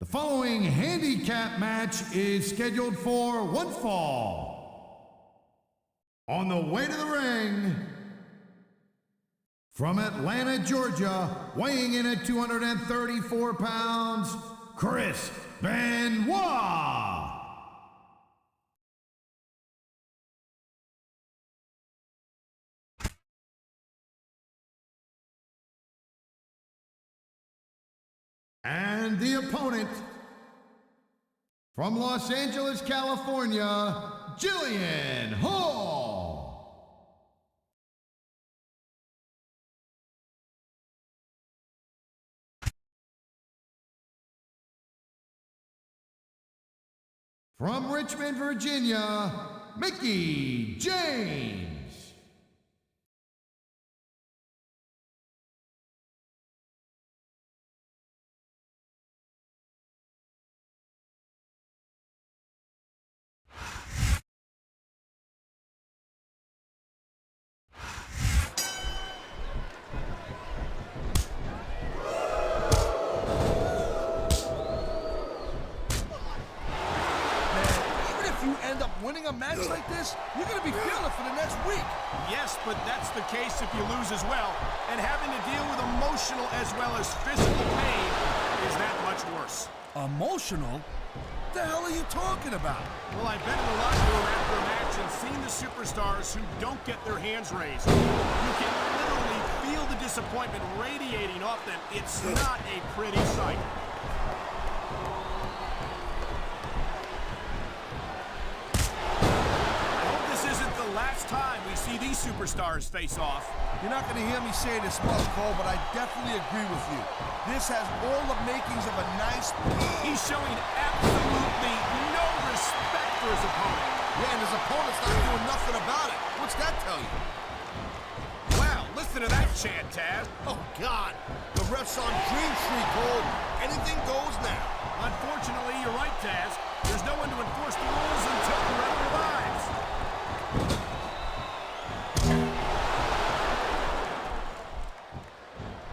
The following handicap match is scheduled for one fall. On the way to the ring, from Atlanta, Georgia, weighing in at 234 pounds, Chris Benoit. And the opponent, from Los Angeles, California, Jillian Hall. From Richmond, Virginia, Mickie James. Winning a match like this, you're going to be feeling it for the next week. Yes, but that's the case if you lose as well. And having to deal with emotional as well as physical pain is that much worse. Emotional? What the hell are you talking about? Well, I've been in the locker room after a match and seen the superstars who don't get their hands raised. You can literally feel the disappointment radiating off them. It's not a pretty sight. Last time we see these superstars face off. You're not going to hear me say this much, Cole, but I definitely agree with you. This has all the makings of a nice... He's showing absolutely no respect for his opponent. Yeah, and his opponent's not doing nothing about it. What's that tell you? Wow, listen to that chant, Taz. Oh, God. The ref's on Dream Street, Cole. Anything goes now. Unfortunately, you're right, Taz. There's no one to enforce the rules until the ref revives.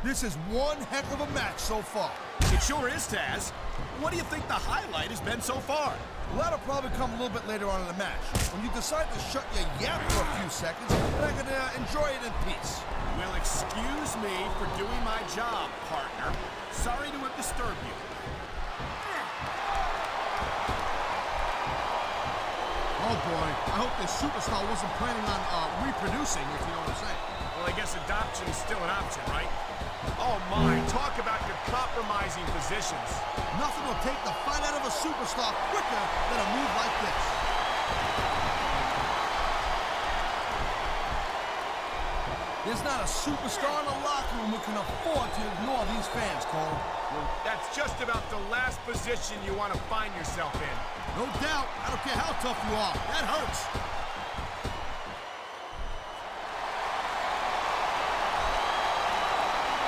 This is one heck of a match so far. It sure is, Taz. What do you think the highlight has been so far? Well, that'll probably come a little bit later on in the match, when you decide to shut your yap for a few seconds, and I can enjoy it in peace. Well, excuse me for doing my job, partner. Sorry to have disturbed you. Oh boy, I hope this superstar wasn't planning on reproducing, if you know what I'm saying. Well, I guess adoption is still an option, right? Oh my, talk about your compromising positions. Nothing will take the fight out of a superstar quicker than a move like this. There's not a superstar in the locker room who can afford to ignore these fans, Cole. Well, that's just about the last position you want to find yourself in. No doubt. I don't care how tough you are. That hurts.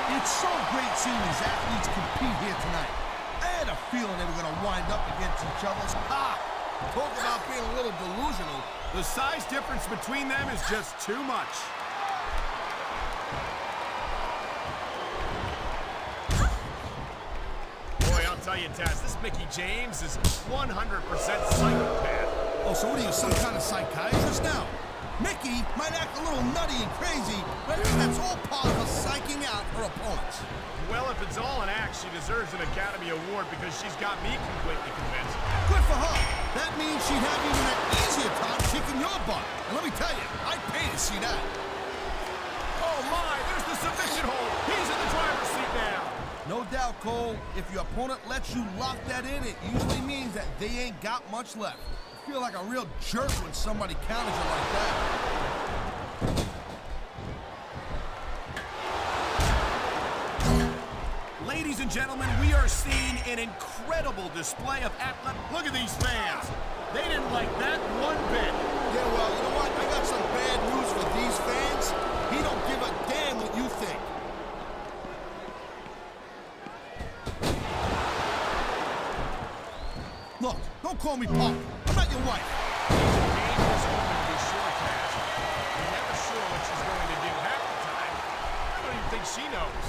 It's so great seeing these athletes compete here tonight. I had a feeling they were going to wind up against each other. Talk about being a little delusional. The size difference between them is just too much. Boy, I'll tell you, Taz, this Mickie James is 100% psychopath. Oh, so what are you, some kind of psychiatrist now? Mickie might act a little nutty and crazy, but I think that's all part of her psyching out her opponents. Well, if it's all an act, she deserves an Academy Award because she's got me completely convinced. Good for her. That means she'd have even an easier time kicking your butt. And let me tell you, I'd pay to see that. Oh my, there's the submission hold. He's in the driver's seat now. No doubt, Cole. If your opponent lets you lock that in, it usually means that they ain't got much left. I feel like a real jerk when somebody counters you like that. Ladies and gentlemen, we are seeing an incredible display of athletic. Look at these fans. They didn't like that one bit. Yeah, well, you know what? I got some bad news for these fans. He don't give a damn what you think. Look, don't call me punk. I'm not your wife. She's a dangerous woman to be sure, Taz. You're never sure what she's going to think she knows.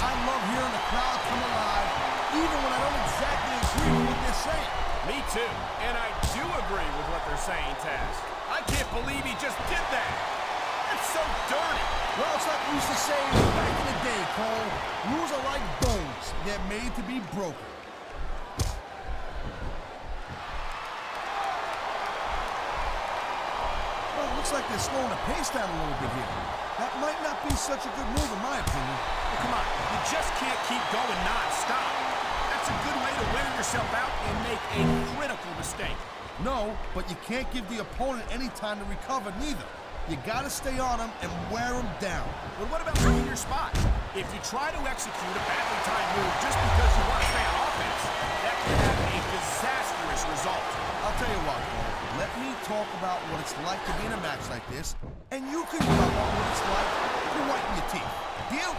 I love hearing the crowd come alive, even when I don't exactly agree with what they're saying. Me too. And I do agree with what they're saying, Taz. I can't believe he just did that. That's so dirty. Well, it's like we used to say back in the day, Cole. Rules are like bones. They're made to be broken. Well, it looks like they're slowing the pace down a little bit here. That might not be such a good move in my opinion. Well, come on. You just can't keep going non-stop. That's a good way to wear yourself out and make a critical mistake. No, but you can't give the opponent any time to recover neither. You gotta stay on him and wear him down. But what about picking your spot? If you try to execute a badly timed move just because you want to stay on offense, that can have a disastrous result. I'll tell you what, Cole. Let me talk about what it's like to be in a match like this, and you can talk about what it's like to whiten your teeth. Deal?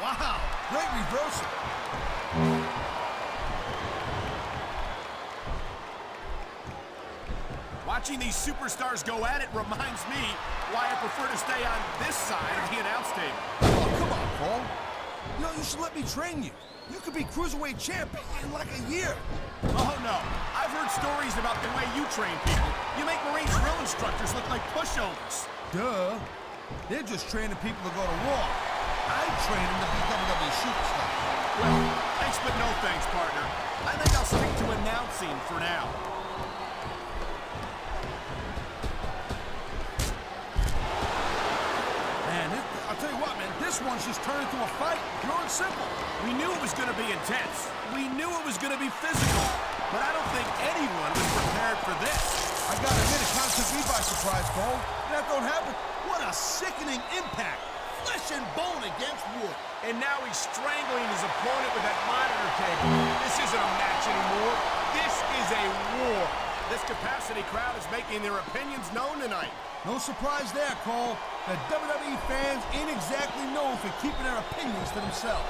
Wow, great reversal. Watching these superstars go at it reminds me why I prefer to stay on this side of the announce table. Oh, come on, Cole. You know, you should let me train you. You could be Cruiserweight champion in like a year. Oh, no. I've heard stories about the way you train people. You make Marine drill instructors look like pushovers. Duh. They're just training people to go to war. I train them to be WWE superstars. Well, thanks but no thanks, partner. I think I'll stick to announcing for now. I'll tell you what, man, this one's just turned into a fight, pure and simple. We knew it was going to be intense. We knew it was going to be physical. But I don't think anyone was prepared for this. I gotta admit, it kind of took me by surprise, Cole. That don't happen. What a sickening impact. Flesh and bone against wood. And now he's strangling his opponent with that monitor cable. This isn't a match anymore. This is a war. This capacity crowd is making their opinions known tonight. No surprise there, Cole. The WWE fans ain't exactly known for keeping their opinions to themselves.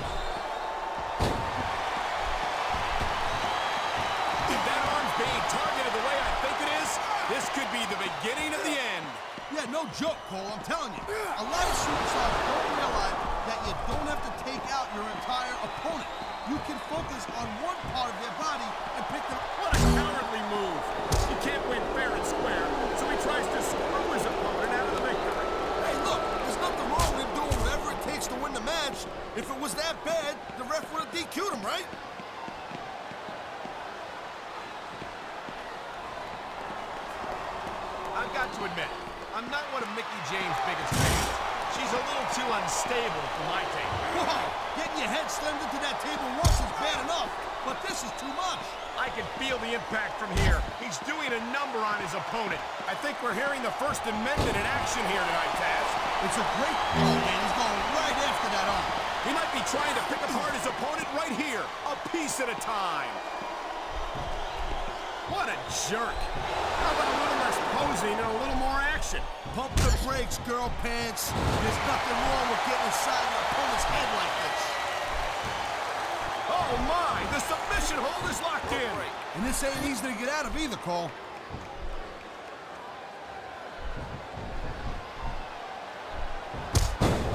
If that arm's being targeted the way I think it is, this could be the beginning of the end. Yeah, no joke, Cole, I'm telling you. A lot of superstars don't realize that you don't have to take out your entire opponent. You can focus on one part of their body and pick them. What a cowardly move. He can't win fair and square, so he tries to screw his opponent out of the victory. Hey, look, there's nothing wrong with him doing whatever it takes to win the match. If it was that bad, the ref would have DQ'd him, right? I've got to admit, I'm not one of Mickie James' biggest fans. She's a little too unstable for my taste. Whoa! Getting your head slammed into that table once is bad enough, but this is too much. I can feel the impact from here. He's doing a number on his opponent. I think we're hearing the First Amendment in action here tonight, Taz. It's a great ball, man. He's going right after that arm. He might be trying to pick apart his opponent right here, a piece at a time. What a jerk. How about a little less posing and a little more action? Pump the brakes, girl pants. There's nothing wrong with getting inside your opponent's head like this. Oh my, the submission hold is locked in. And this ain't easy to get out of either, Cole.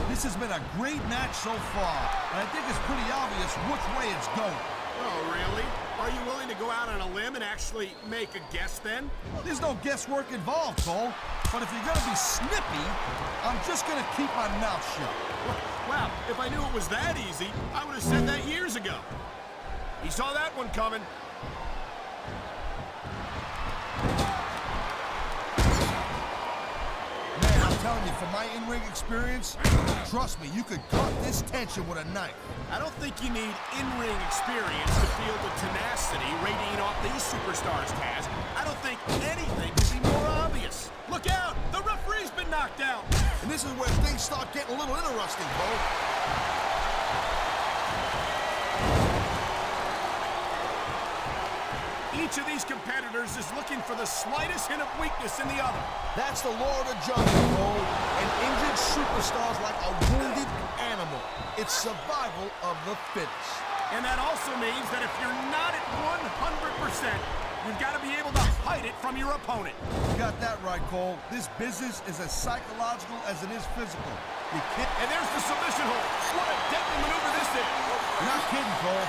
This has been a great match so far, and I think it's pretty obvious which way it's going. Oh, really? Are you willing to go out on a limb and actually make a guess then? There's no guesswork involved, Cole. But if you're going to be snippy, I'm just going to keep my mouth shut. Well, if I knew it was that easy, I would have said that years ago. He saw that one coming. Man, I'm telling you, from my in-ring experience, trust me, you could cut this tension with a knife. I don't think you need in-ring experience to feel the tenacity radiating off these superstars, Taz. I don't think anything could be more obvious. Look out! The referee's been knocked out! And this is where things start getting a little interesting, Cole. Each of these competitors is looking for the slightest hint of weakness in the other. That's the law of the jungle, Cole. An injured superstar's like a wounded animal. It's survival of the fittest. And that also means that if you're not at 100%, you've got to be able to hide it from your opponent. You got that right, Cole. This business is as psychological as it is physical. You can't... And there's the submission hold. What a deadly maneuver this is. You're not kidding, Cole.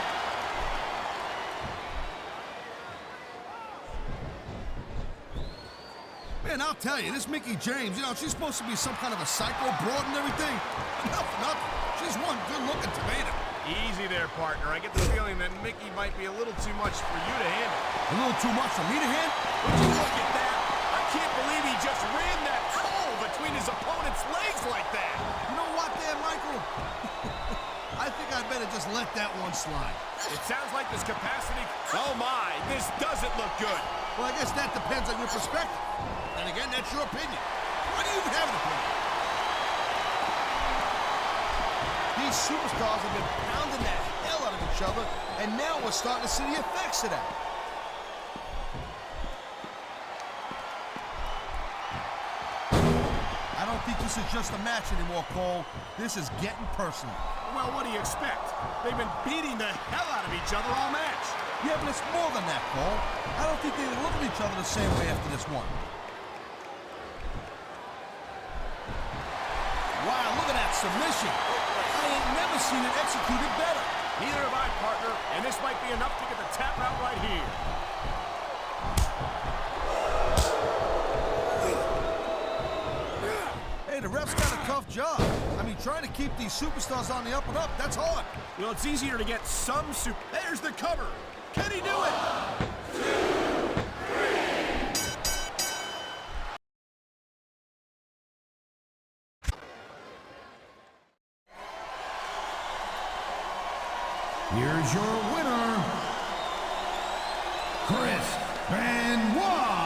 Man, I'll tell you, this Mickie James, you know, she's supposed to be some kind of a psycho broad and everything. Enough for nothing. She's one good-looking tomato. Easy there, partner. I get the feeling that Mickie might be a little too much for you to handle. A little too much for me to handle? Would you look at that? I can't believe he just ran that hole between his opponent's legs like that. You know what there, Michael? I think I'd better just let that one slide. It sounds like this capacity... Oh, my. This doesn't look good. Well, I guess that depends on your perspective. And again, that's your opinion. Why do you even have an opinion? These superstars have been pounding the hell out of each other, and now we're starting to see the effects of that. I don't think this is just a match anymore, Cole. This is getting personal. Well, what do you expect? They've been beating the hell out of each other all match. Yeah, but it's more than that, Cole. I don't think they look at each other the same way after this one. Wow, look at that submission. I ain't never seen it executed better. Neither have I, partner, and this might be enough to get the tap out right here. Hey, the ref's got a tough job. I mean, trying to keep these superstars on the up and up, that's hard. Well, it's easier to get some There's the cover. Can he do it? 2, 3. Here's your winner, Benoit.